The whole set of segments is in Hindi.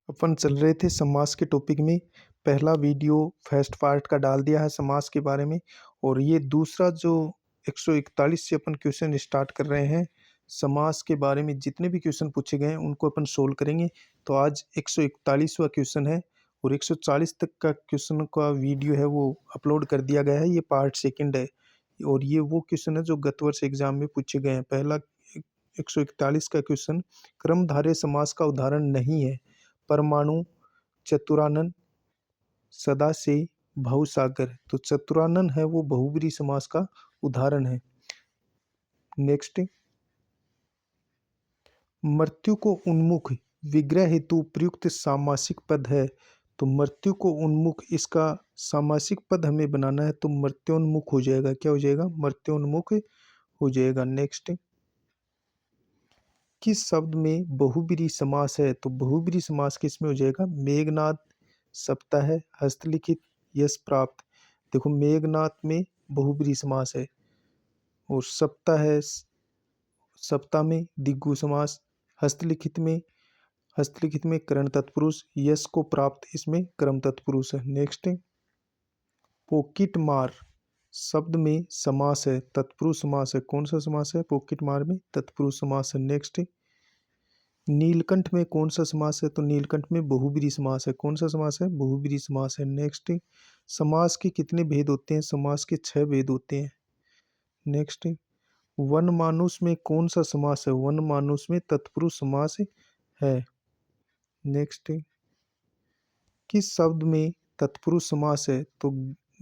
अपन चल रहे थे समास के टॉपिक में। पहला वीडियो फर्स्ट पार्ट का डाल दिया है समास के बारे में, और ये दूसरा जो 141 से अपन क्वेश्चन स्टार्ट कर रहे हैं। समास के बारे में जितने भी क्वेश्चन पूछे गए हैं उनको अपन सोल्व करेंगे। तो आज 141वां क्वेश्चन है और 140 तक का क्वेश्चन का वीडियो है वो अपलोड कर दिया गया है। ये पार्ट सेकंड है और ये वो क्वेश्चन है जो गत वर्ष एग्जाम में पूछे गए हैं। पहला 141 का क्वेश्चन, क्रमधारय समास का उदाहरण नहीं है परमाणु, चतुरानन, सदा से, भवसागर। तो चतुरानन है वो बहुब्रीहि समास का उदाहरण है। नेक्स्ट, मृत्यु को उन्मुख विग्रह हेतु प्रयुक्त सामासिक पद है। तो मृत्यु को उन्मुख इसका सामासिक पद हमें बनाना है, तो मृत्योन्मुख हो जाएगा। क्या हो जाएगा? मृत्योन्मुख हो जाएगा। नेक्स्ट, किस शब्द में बहुब्रीहि समास है? तो बहुब्रीहि समास किसमें हो जाएगा? मेघनाद, सप्ताह, हस्तलिखित, यश प्राप्त। देखो मेघनाद में बहुब्रीहि समास है और सप्ताह में दिग्गु समास, हस्तलिखित में करण तत्पुरुष, यश को प्राप्त इसमें कर्म तत्पुरुष है। नेक्स्ट, पॉकेट मार शब्द में समास है, तत्पुरुष समास है। कौन सा समास है? पॉकेट मार में तत्पुरुष समास है। नेक्स्ट, नीलकंठ में कौन सा समास है? तो नीलकंठ में बहुब्रीहि समास है। कौन सा समास है? बहुब्रीहि समास है। नेक्स्ट, समास के कितने भेद होते हैं? समास के 6 भेद होते हैं। नेक्स्ट, वनमानुष में कौन सा समास है? वनमानुष में तत्पुरुष समास है। नेक्स्ट, किस शब्द में तत्पुरुष समास है? तो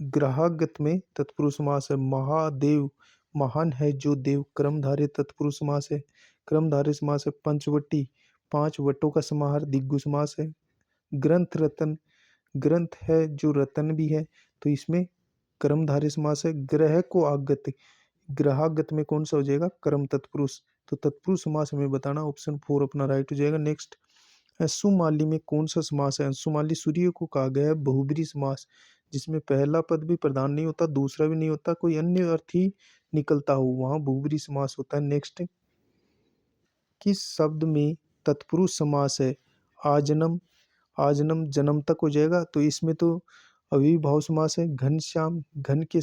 ग्राहगत में तत्पुरुष समास है। महादेव, महान है जो देव, क्रमधारय तत्पुरुष समास है। क्रमधारय समास है। पंचवटी, 5 वटों का समाहार, दिग्गु समास है। ग्रंथ रतन, ग्रंथ है जो रतन भी है, तो इसमें कर्मधारय समास है। ग्रह को आगत, ग्राहगत में कौन सा हो जाएगा? कर्म तत्पुरुष। तो तत्पुरुष समास हमें बताना, ऑप्शन 4 अपना राइट हो जाएगा। नेक्स्ट, अंशुमाली में कौन सा समास है? अंशुमाली सूर्य को कहा गया है बहुब्रीहि समास, जिसमें पहला पद भी प्रधान नहीं होता, दूसरा भी नहीं होता, कोई अन्य अर्थ ही निकलता हो, वहां बहुब्रीहि समास होता है। नेक्स्ट, किस शब्द में तत्पुरुष समास है? आजनम, आजनम जन्म तक हो जाएगा, तो इसमें तो अविभाव समास है। घनश्याम, घन के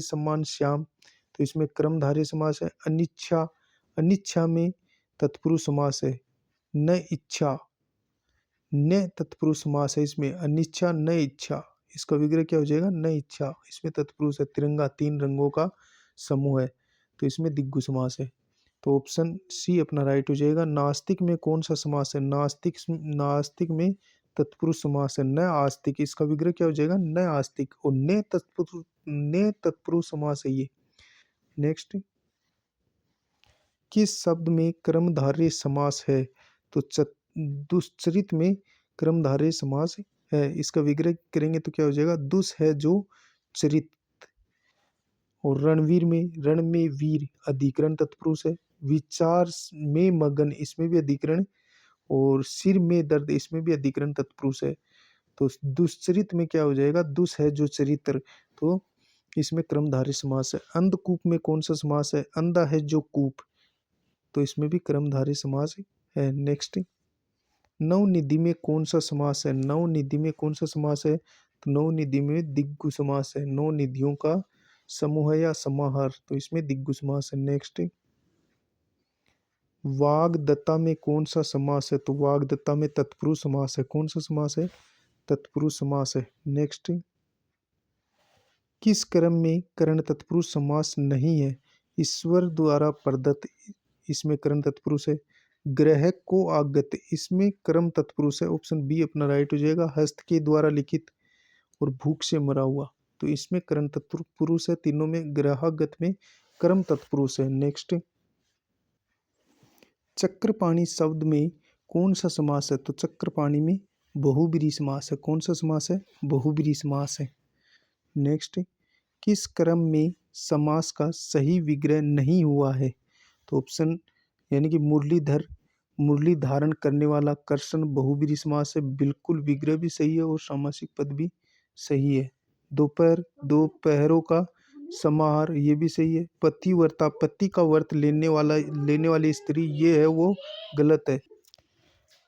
समान श्याम, तो इसमें कर्मधारय समास है। अनिच्छा, अनिच्छा में तत्पुरुष समास है। न इच्छा, न तत्पुरुष समास है इसमें। अनिच्छा न इच्छा, इसका विग्रह क्या हो जाएगा? न इच्छा, इसमें तत्पुरुष है। तिरंगा 3 रंगों का समूह है, तो इसमें दिग्गु समास है। तो ऑप्शन सी अपना राइट हो जाएगा। नास्तिक में कौन सा समास है? नास्तिक में तत्पुरुष समास है। न आस्तिक, इसका विग्रह क्या हो जाएगा? न आस्तिक, और न तत्पुरुष समास है ये। नेक्स्ट, किस शब्द में कर्मधारय समास है? तो दुश्चरित में कर्मधारय समास है, इसका विग्रह करेंगे तो क्या हो जाएगा? दुष है जो चरित। और रणवीर में, रण में वीर, अधिकरण तत्पुरुष है। विचार में मगन, इसमें भी अधिकरण, और सिर में दर्द, इसमें भी अधिकरण तत्पुरुष है। तो दुश्चरित में क्या हो जाएगा? दुष है जो चरित्र, तो इसमें कर्मधारय समास है। अंधकूप में कौन सा समास है? अंधा है जो कूप, तो इसमें भी कर्मधारय समास है। नेक्स्ट, नवनिधि में कौन सा समास है? नवनिधि में कौन सा समास है? तो नवनिधि में दिग्गु समास है। नौ निधियों का समूह है या समाहार, तो इसमें दिग्गु समास है। नेक्स्ट, वाग्दत्ता में कौन सा समास है? तो वाग्दत्ता में तत्पुरुष समास है। कौन सा समास है? तत्पुरुष समास है। नेक्स्ट, किस क्रम में करण तत्पुरुष समास नहीं है? ईश्वर द्वारा प्रदत्त, इसमें करण तत्पुरुष है। ग्रह को आगत, इसमें कर्म तत्पुरुष है। ऑप्शन बी अपना राइट हो जाएगा। हस्त के द्वारा लिखित और भूख से मरा हुआ, तो इसमें कर्म तत्पुरुष है। तीनों में ग्रहागत में कर्म तत्पुरुष है। नेक्स्ट, चक्रपाणी शब्द में कौन सा समास है? तो चक्रपाणी में बहुब्रीहि समास है। कौन सा समास है? बहुब्रीहि समास है। नेक्स्ट, किस क्रम में समास का सही विग्रह नहीं हुआ है? तो ऑप्शन यानी कि मुरलीधर, मुरली धारण करने वाला, कर्षण बहुब्रीहि समास है। बिल्कुल विग्रह भी सही है और सामासिक पद भी सही है। दोपहर, दो पहरों का समाहार, ये भी सही है। पतिव्रता, पति का व्रत लेने वाली स्त्री, ये है वो गलत है।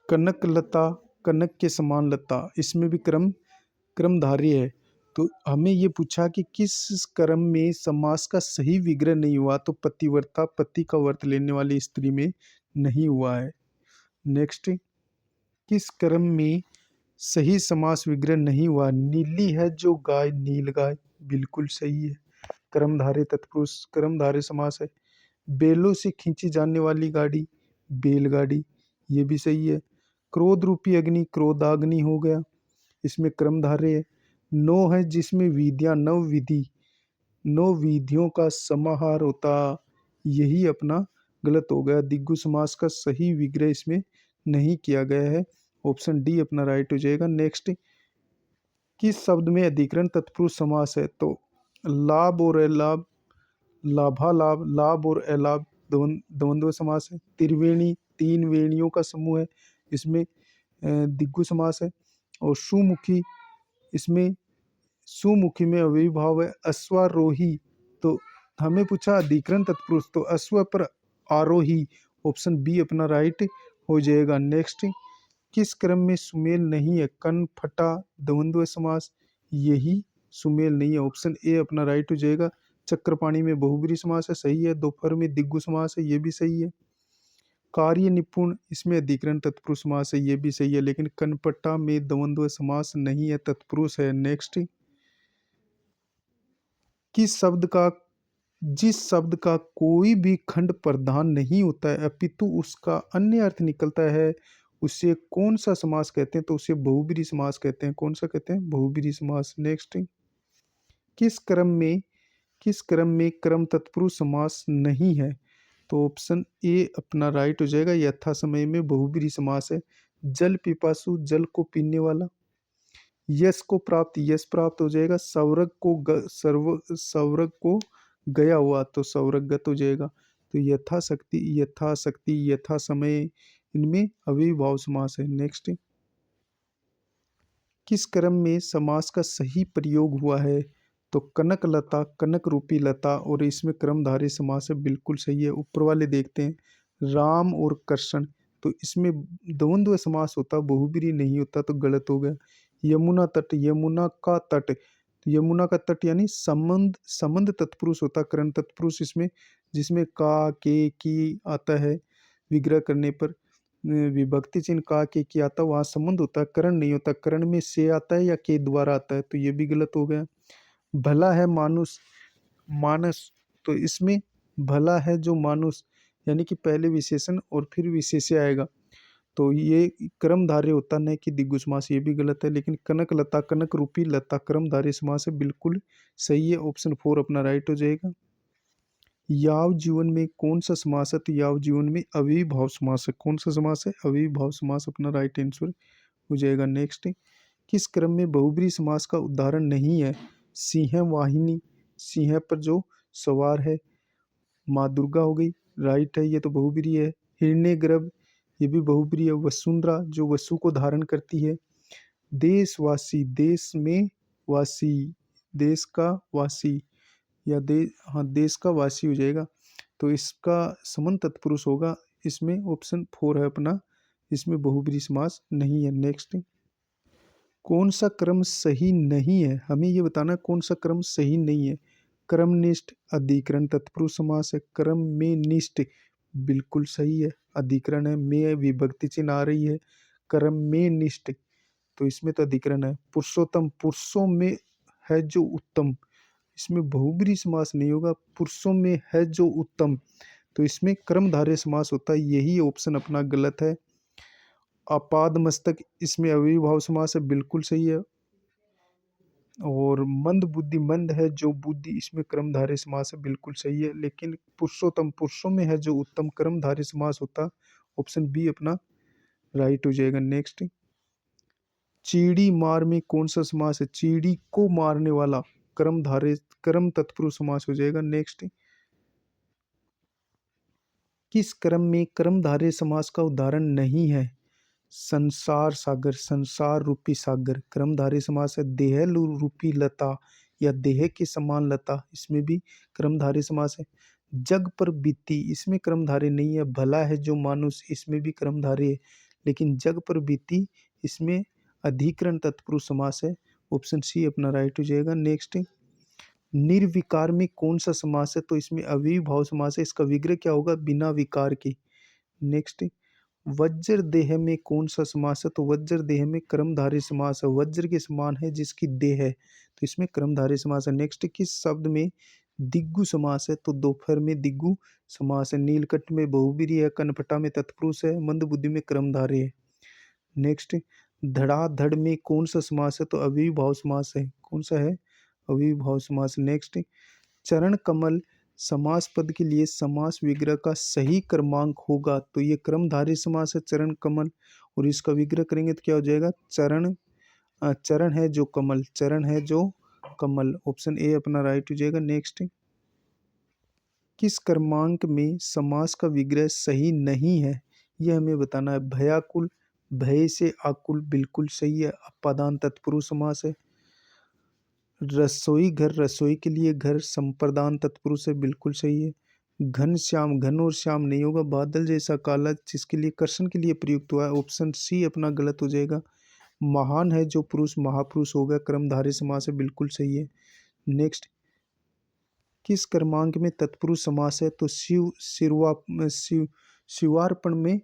कनकलता, कनक के समान लता, इसमें भी क्रमधारय है। तो हमें ये पूछा कि किस क्रम में समास का सही विग्रह नहीं हुआ, तो पतिव्रता, पति का व्रत लेने वाली स्त्री में नहीं हुआ है। नेक्स्ट, किस क्रम में सही समास विग्रह नहीं हुआ, नीली है जो गाय, नील गाय, बिल्कुल सही है। कर्मधारय तत्पुरुष कर्मधारय समास है। बैलों से खींची जाने वाली गाड़ी, बैलगाड़ी, ये भी सही है। क्रोध रूपी अग्नि, क्रोधाग्नि हो गया, इसमें क्रमधारय है। नौ है जिसमें विधियां, नव विधि, नौ विधियों का समाहार होता, यही अपना गलत हो गया। दिग्गु समास का सही विग्रह इसमें नहीं किया गया है, ऑप्शन डी अपना राइट हो जाएगा। नेक्स्ट, किस शब्द में अधिकरण तत्पुरुष समास है, तो लाभ और अलाभ, लाभालाभ, लाभ और अलाभ द्वंद्व समास है। त्रिवेणी, तीन वेणियों का समूह है, इसमें दिग्गु समास है। और सुमुखी, इसमें सुमुखी में अव्ययीभाव है। अश्वारोही, तो हमें पूछा अधिकरण तत्पुरुष, तो अश्व पर आरोही, ऑप्शन बी अपना राइट हो जाएगा। नेक्स्ट, किस क्रम में सुमेल नहीं है, कन फटा द्वंद्व समास, यही सुमेल नहीं है, ऑप्शन ए अपना राइट हो जाएगा। चक्रपाणी में बहुब्रीहि समास है, सही है। दोपहर में दिग्गु समास है, ये भी सही है। कार्य निपुण, इसमें अधिकरण तत्पुरुष समास है, ये भी सही है। लेकिन कनपट्टा में द्वंद्व समास नहीं है, तत्पुरुष है। नेक्स्ट, किस शब्द का जिस शब्द का कोई भी खंड प्रधान नहीं होता है अपितु उसका अन्य अर्थ निकलता है, उसे कौन सा समास कहते हैं, तो उसे बहुब्रीहि समास कहते हैं। कौन सा कहते हैं, बहुब्रीहि समास। नेक्स्ट, किस क्रम में किस क्रम में क्रम तत्पुरुष समास नहीं है, तो ऑप्शन ए अपना राइट हो जाएगा। यथा समय में बहुब्रीहि समास है। जल पिपासु, जल को पीने वाला। यश को प्राप्त, यश प्राप्त हो जाएगा। सवर्ग को गया हुआ, तो सवर्गगत हो जाएगा। तो यथाशक्ति, यथाशक्ति, यथा समय, इनमें अव्ययीभाव समास है। नेक्स्ट, किस क्रम में समास का सही प्रयोग हुआ है, तो कनक लता, कनक रूपी लता, और इसमें क्रमधारय समास है, बिल्कुल सही है। ऊपर वाले देखते हैं, राम और कृष्ण, तो इसमें द्वंद्व समास होता, बहुब्रीहि नहीं होता, तो गलत हो गया। यमुना तट, यमुना का तट, तो यमुना का तट यानी संबंध, संबंध तत्पुरुष होता, करण तत्पुरुष इसमें, जिसमें का, के, की आता है विग्रह करने पर। विभक्ति चिन्ह का, के, की आता, वहाँ संबंध होता है, करण नहीं होता। करण में से आता है या के द्वारा आता है, तो ये भी गलत हो गया। भला है मानुष, मानस, तो इसमें भला है जो मानुष, यानी कि पहले विशेषण और फिर विशेष्य आएगा, तो ये क्रमधारय होता नहीं कि दिग्गु समास, ये भी गलत है। लेकिन कनक लता, कनक रूपी लता, क्रमधारय समास है, बिल्कुल सही है। ऑप्शन 4 अपना राइट हो जाएगा। याव जीवन में कौन सा समास है, तो याव जीवन में अव्ययीभाव समास है। कौन सा समास है, अव्ययीभाव समास अपना राइट आंसर हो जाएगा। नेक्स्ट, किस क्रम में बहुब्रीहि समास का उदाहरण नहीं है, सिंह वाहिनी, सिंह पर जो सवार है, माँ दुर्गा हो गई, राइट है, ये तो बहुब्रीहि है। हिरण्यगर्भ, ये भी बहुब्रीहि है। वसुंधरा, जो वसु को धारण करती है। देशवासी, देश में वासी, देश का वासी, या हाँ देश का वासी हो जाएगा, तो इसका समन तत्पुरुष होगा, इसमें ऑप्शन 4 है अपना, इसमें बहुब्रीहि समास नहीं है। नेक्स्ट, कौन सा क्रम सही नहीं है, हमें ये बताना कौन सा क्रम सही नहीं है। क्रमनिष्ठ, अधिकरण तत्पुरुष समास है। क्रम में निष्ठ, बिल्कुल सही है, अधिकरण है। में विभक्ति चिन्ह आ रही है, क्रम में निष्ठ, तो इसमें तो अधिकरण है। पुरुषोत्तम, पुरुषों में है जो उत्तम, इसमें बहुब्रीहि समास नहीं होगा। पुरुषों में है जो उत्तम, तो इसमें क्रमधारय समास होता है, यही ऑप्शन अपना गलत है। आपाद मस्तक, इसमें अव्ययीभाव समास है, बिल्कुल सही है। और मंद बुद्धि, मंद है जो बुद्धि, इसमें क्रमधारय समास है, बिल्कुल सही है। लेकिन पुरुषोत्तम, पुरुषों में है जो उत्तम, क्रमधारय समास होता, ऑप्शन बी अपना राइट हो जाएगा। नेक्स्ट, चीड़ी मार में कौन सा समास है, चीड़ी को मारने वाला, क्रमधारय, क्रम तत्पुरुष समास हो जाएगा। नेक्स्ट, किस क्रम में क्रमधारय समास का उदाहरण नहीं है, संसार सागर, संसार रूपी सागर, क्रमधारय समास है। देह रूपी लता, या देह के समान लता, इसमें भी क्रमधारय समास है। जग पर बीती, इसमें क्रमधारय नहीं है। भला है जो मानुष, इसमें भी क्रमधारय है, लेकिन जग पर बीती इसमें अधिकरण तत्पुरुष समास है। ऑप्शन सी अपना राइट हो जाएगा। नेक्स्ट, निर्विकार में कौन सा समास है? तो इसमें अविभाव समास है, इसका विग्रह क्या होगा? बिना विकार के। नेक्स्ट, वज्र देह में कौन सा समास है? तो वज्र देह में कर्मधारय समास है, वज्र के समान है जिसकी देह है, तो इसमें कर्मधारय समास है। नेक्स्ट, किस शब्द में दिग्गु समास है? तो दोपहर में दिग्गु समास है। नीलकंठ में बहुब्रीहि है, कनपटा में तत्पुरुष है, मंदबुद्धि में कर्मधारय है। नेक्स्ट, धड़ाधड़ में कौन सा समास है? तो अविभाव समास है। कौन सा है? अविभाव समास। नेक्स्ट, चरण कमल समास पद के लिए समास विग्रह का सही क्रमांक होगा, तो ये क्रमधारय समास है चरण कमल, और इसका विग्रह करेंगे तो क्या हो जाएगा? चरण है जो कमल, चरण है जो कमल। ऑप्शन ए अपना राइट हो जाएगा। नेक्स्ट, किस क्रमांक में समास का विग्रह सही नहीं है, यह हमें बताना है। भयाकुल, भय से आकुल, बिल्कुल सही है, अपादान तत्पुरुष समास है। रसोई घर, रसोई के लिए घर, संप्रदान तत्पुरुष है, बिल्कुल सही है। घन श्याम, घन और श्याम नहीं होगा, बादल जैसा काला, जिसके लिए कर्षण के लिए प्रयुक्त हुआ है। ऑप्शन सी अपना गलत हो जाएगा। महान है जो पुरुष, महापुरुष हो गया, कर्मधारय समास है, बिल्कुल सही है। नेक्स्ट, किस क्रमांक में तत्पुरुष समास है? तो शिवार्पण में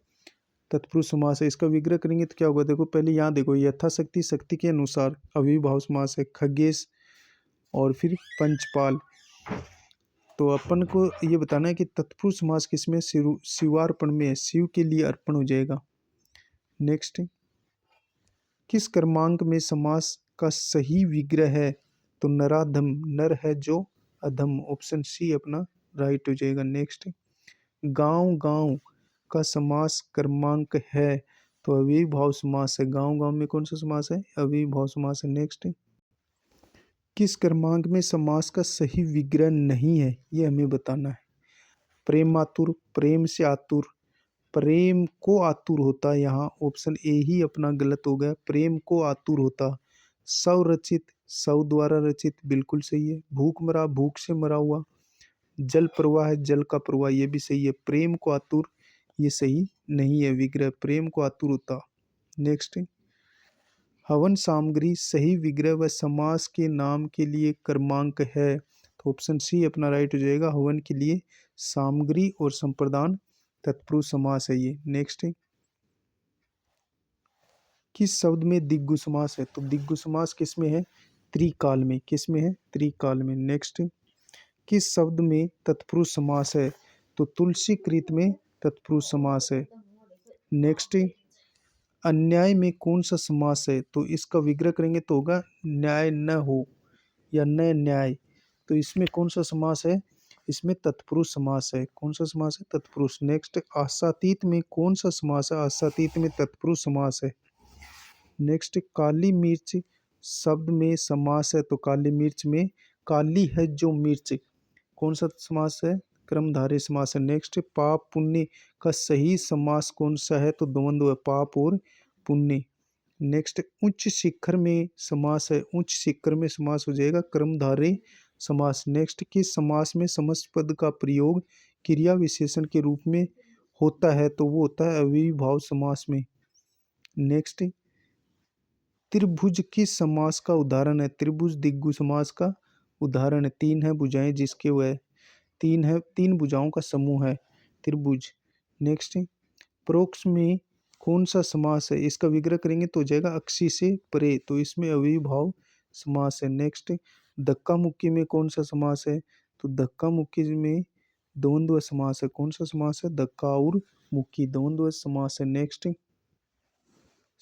तत्पुरुष समास है, इसका विग्रह करेंगे तो क्या होगा? देखो पहले यहाँ देखो, यथाशक्ति, शक्ति के अनुसार अविभाव समास है। खगेश और फिर पंचपाल, तो अपन को ये बताना है कि तत्पुरुष समास किसमें? शिवार्पण में है, शिव के लिए अर्पण हो जाएगा। नेक्स्ट, किस क्रमांक में समास का सही विग्रह है? तो नराधम, नर है जो अधम, ऑप्शन सी अपना राइट हो जाएगा। नेक्स्ट, गांव, गांव का समास क्रमांक है, तो अविभाव समास है। गांव, गांव में कौन सा समास है? अविभाव समास है। नेक्स्ट, किस क्रमांक में समास का सही विग्रह नहीं है, ये हमें बताना है। प्रेमातुर, प्रेम से आतुर, प्रेम को आतुर होता है, यहाँ ऑप्शन ए ही अपना गलत हो गया, प्रेम को आतुर होता। स्वरचित, स्व द्वारा रचित, बिल्कुल सही है। भूख मरा, भूख से मरा हुआ। जल प्रवाह है, जल का प्रवाह, ये भी सही है। प्रेम को आतुर, ये सही नहीं है विग्रह, प्रेम को आतुर होता। नेक्स्ट, हवन सामग्री सही विग्रह व समास के नाम के लिए क्रमांक है, तो ऑप्शन सी अपना राइट हो जाएगा। हवन के लिए सामग्री और संप्रदान तत्पुरुष समास है ये। नेक्स्ट, किस शब्द में दिग्गु समास है? तो दिग्गु समास किस में है? त्रिकाल में। किस में है? त्रिकाल में। नेक्स्ट, किस शब्द में तत्पुरुष समास है? तो तुलसी कृत में तत्पुरुष समास है। नेक्स्ट, अन्याय में कौन सा समास है? तो इसका विग्रह करेंगे तो होगा न्याय न हो या न न्याय, तो इसमें कौन सा समास है? इसमें तत्पुरुष समास है। कौन सा समास है? तत्पुरुष। नेक्स्ट, आशातीत में कौन सा समास है? आशातीत में तत्पुरुष समास है। नेक्स्ट, काली मिर्च शब्द में समास है, तो काली मिर्च में काली है जो मिर्च, कौन सा समास है? क्रमधारय समास है। नेक्स्ट, पाप पुण्य का सही समास कौन सा है? तो द्वंद्व है, पाप और पुण्य। नेक्स्ट, उच्च शिखर में समास है, उच्च शिखर में समास हो जाएगा कर्मधारय समास। नेक्स्ट, किस समास में समस्त पद का प्रयोग क्रिया विशेषण के रूप में होता है? तो वो होता है अविभाव समास में। नेक्स्ट, त्रिभुज किस समास का उदाहरण है? त्रिभुज दिग्गु समास का उदाहरण है। तीन है भुजाएं जिसके वह तीन है, तीन भुजाओं का समूह है त्रिभुज। नेक्स्ट, परोक्ष में कौन सा समास है? इसका विग्रह करेंगे तो हो जाएगा अक्षी से परे, तो इसमें अविभाव समास है। नेक्स्ट, धक्का मुक्की में कौन सा समास है? तो धक्का मुक्की में द्वंद्व समास है। कौन सा समास है? धक्का और मुक्की, द्वंद्व समास है। नेक्स्ट,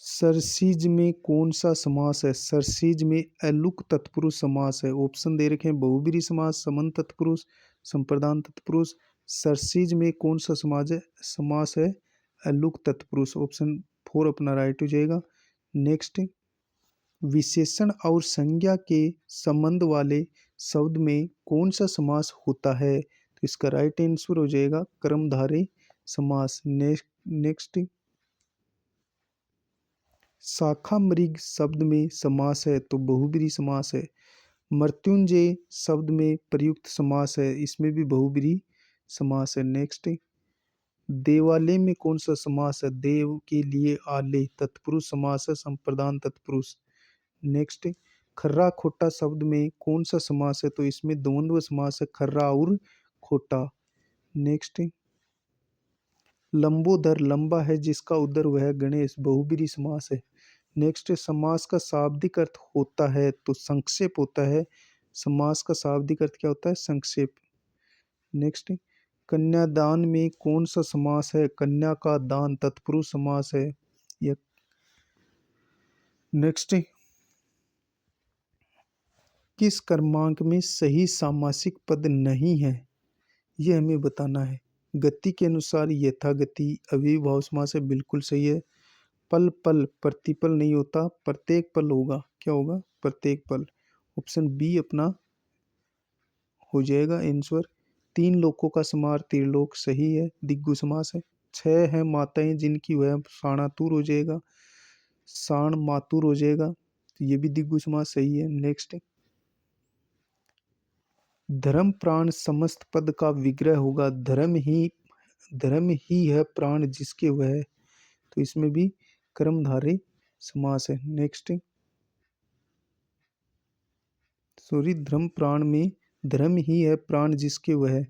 सरसीज में कौन सा समास है? सरसीज में अलुक तत्पुरुष समास है। ऑप्शन दे रखे हैं, बहुब्रीहि समास, समन तत्पुरुष, संप्रदान तत्पुरुष। सरसीज में कौन सा समास है? अलुक तत्पुरुष, ऑप्शन 4 अपना राइट हो जाएगा। नेक्स्ट, विशेषण और संज्ञा के संबंध वाले शब्द में कौन सा समास होता है? तो इसका राइट आंसर हो जाएगा कर्मधारय समास। नेक्स्ट, शाखा मृग शब्द में समास है, तो बहुब्रीहि समास है। मृत्युंजय शब्द में प्रयुक्त समास है, इसमें भी बहुब्रीहि समास है। नेक्स्ट, देवालय में कौन सा समास है? देव के लिए आले तत्पुरुष समास है, संप्रदान तत्पुरुष। नेक्स्ट, खर्रा खोटा शब्द में कौन सा समास है? तो इसमें द्वंद्व समास है, खर्रा और खोटा। नेक्स्ट, लंबोदर लंबा है जिसका उदर वह गणेश, बहुब्रीहि समास है। नेक्स्ट, समास का शाब्दिक अर्थ होता है तो संक्षेप होता है। समास का शाब्दिक अर्थ क्या होता है? संक्षेप। नेक्स्ट, कन्यादान में कौन सा समास है? कन्या का दान तत्पुरुष समास है। यह नेक्स्ट, किस क्रमांक में सही सामासिक पद नहीं है? यह हमें बताना है। गति के अनुसार यथागति अव्ययीभाव समास है, बिल्कुल सही है। पल पल प्रतिपल नहीं होता, प्रत्येक पल होगा। क्या होगा? प्रत्येक पल। ऑप्शन बी अपना हो जाएगा आंसर। तीन लोकों का समार त्रिलोक, सही है, दिग्गु समास है। छह है माताएं जिनकी वह साणातुर हो जाएगा, साण मातुर हो जाएगा, तो ये भी दिग्गु समास सही है। नेक्स्ट, धर्म प्राण समस्त पद का विग्रह होगा, धर्म ही है प्राण जिसके वह, तो इसमें भी कर्मधारय समास है। नेक्स्ट, सॉरी, धर्म प्राण में धर्म ही है प्राण जिसके वह,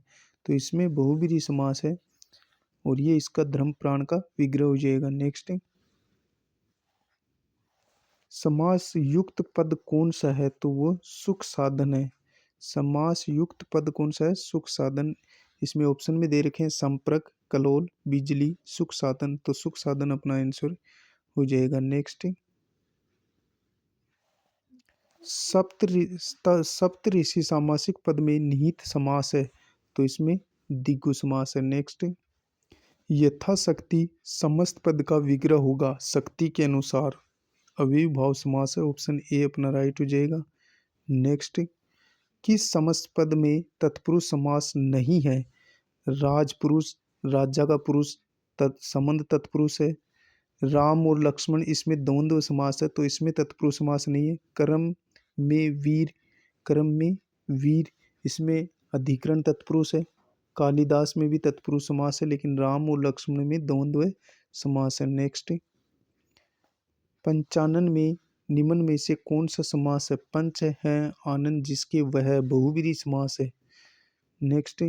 तो इसमें बहुब्रीहि समास है और ये इसका धर्म प्राण का विग्रह हो जाएगा। नेक्स्ट, समास युक्त पद कौन सा है? तो वो सुख साधन है। समास युक्त पद कौन सा है? सुख साधन। इसमें ऑप्शन में दे रखे हैं संपर्क, कलोल, बिजली, सुख साधन, तो सुख साधन अपना आंसर हो जाएगा। नेक्स्ट, सप्तऋषि सामासिक पद में निहित समास है, तो इसमें दिग्गु समास है। नेक्स्ट, यथाशक्ति समस्त पद का विग्रह होगा शक्ति के अनुसार, अव्ययीभाव समास है, ऑप्शन ए अपना राइट हो जाएगा। नेक्स्ट, किस समस्त पद में तत्पुरुष समास नहीं है? राजपुरुष, राजा का पुरुष संबंध तत्पुरुष है। राम और लक्ष्मण इसमें द्वंद्व समास है, तो इसमें तत्पुरुष समास नहीं है। कर्म में वीर इसमें अधिकरण तत्पुरुष है। कालिदास में भी तत्पुरुष समास है, लेकिन राम और लक्ष्मण में द्वंद्व समास है। नेक्स्ट, पंचानन में निम्न में से कौन सा समास है? पंच है आनंद जिसके वह, बहुब्रीहि समास है। नेक्स्ट,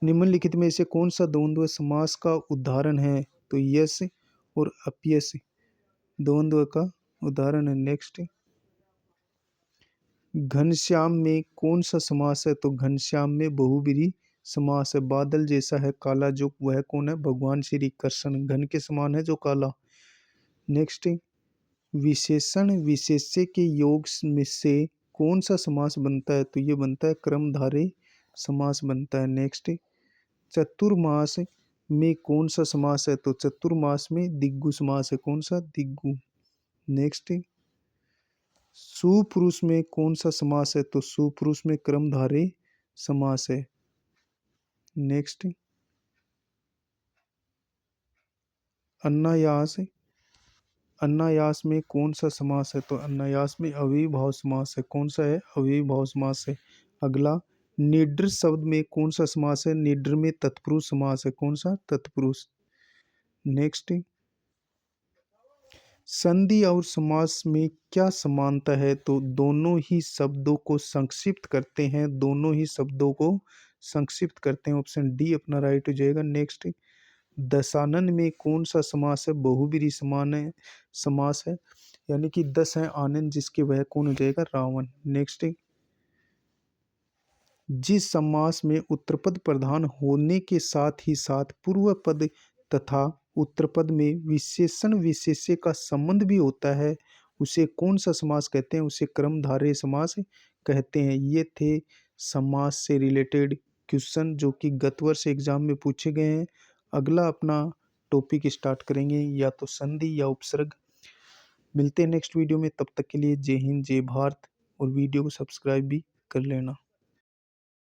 निम्नलिखित में से कौन सा द्वंद्व समास का उदाहरण है? तो यश और अपयश द्वंद्व का उदाहरण है। नेक्स्ट, घनश्याम में कौन सा समास है? तो घनश्याम में बहुब्रीहि समास है। बादल जैसा है काला जो वह कौन है? भगवान श्री कृष्ण, घन के समान है जो काला। नेक्स्ट, विशेषण विशेष्य के योग में से कौन सा समास बनता है? तो ये बनता है कर्मधारय समास बनता है। नेक्स्ट, चतुर्मास में कौन सा समास है? तो चतुर्मास में दिग्गु समास है। कौन सा? दिग्गु। नेक्स्ट, सुपुरुष में कौन सा समास है? तो सुपुरुष में कर्मधारय समास है। नेक्स्ट, अन्नायास, अन्नायास में कौन सा समास है? तो अन्नायास में अव्ययीभाव समास है। कौन सा है? अव्ययीभाव समास है। अगला, निड्र शब्द में कौन सा समास है? निड्र में तत्पुरुष समास है। कौन सा? तत्पुरुष। नेक्स्ट, संधि और समास में क्या समानता है? तो दोनों ही शब्दों को संक्षिप्त करते हैं, दोनों ही शब्दों को संक्षिप्त करते हैं, ऑप्शन डी अपना राइट हो जाएगा। नेक्स्ट, दशानन में कौन सा समास है? बहुब्रीहि समान है समास है, यानी कि 10 है आनंद जिसके वह कौन हो जाएगा? रावण। नेक्स्ट, जिस समास में उत्तरपद प्रधान होने के साथ ही साथ पूर्व पद तथा उत्तरपद में विशेषण विशेष्य का संबंध भी होता है, उसे कौन सा समास कहते हैं? उसे कर्मधारय समास कहते हैं। ये थे समास से रिलेटेड क्वेश्चन जो कि गत वर्ष एग्जाम में पूछे गए हैं। अगला अपना टॉपिक स्टार्ट करेंगे, या तो संधि या उपसर्ग। मिलते हैं नेक्स्ट वीडियो में, तब तक के लिए जय हिंद जय भारत, और वीडियो को सब्सक्राइब भी कर लेना।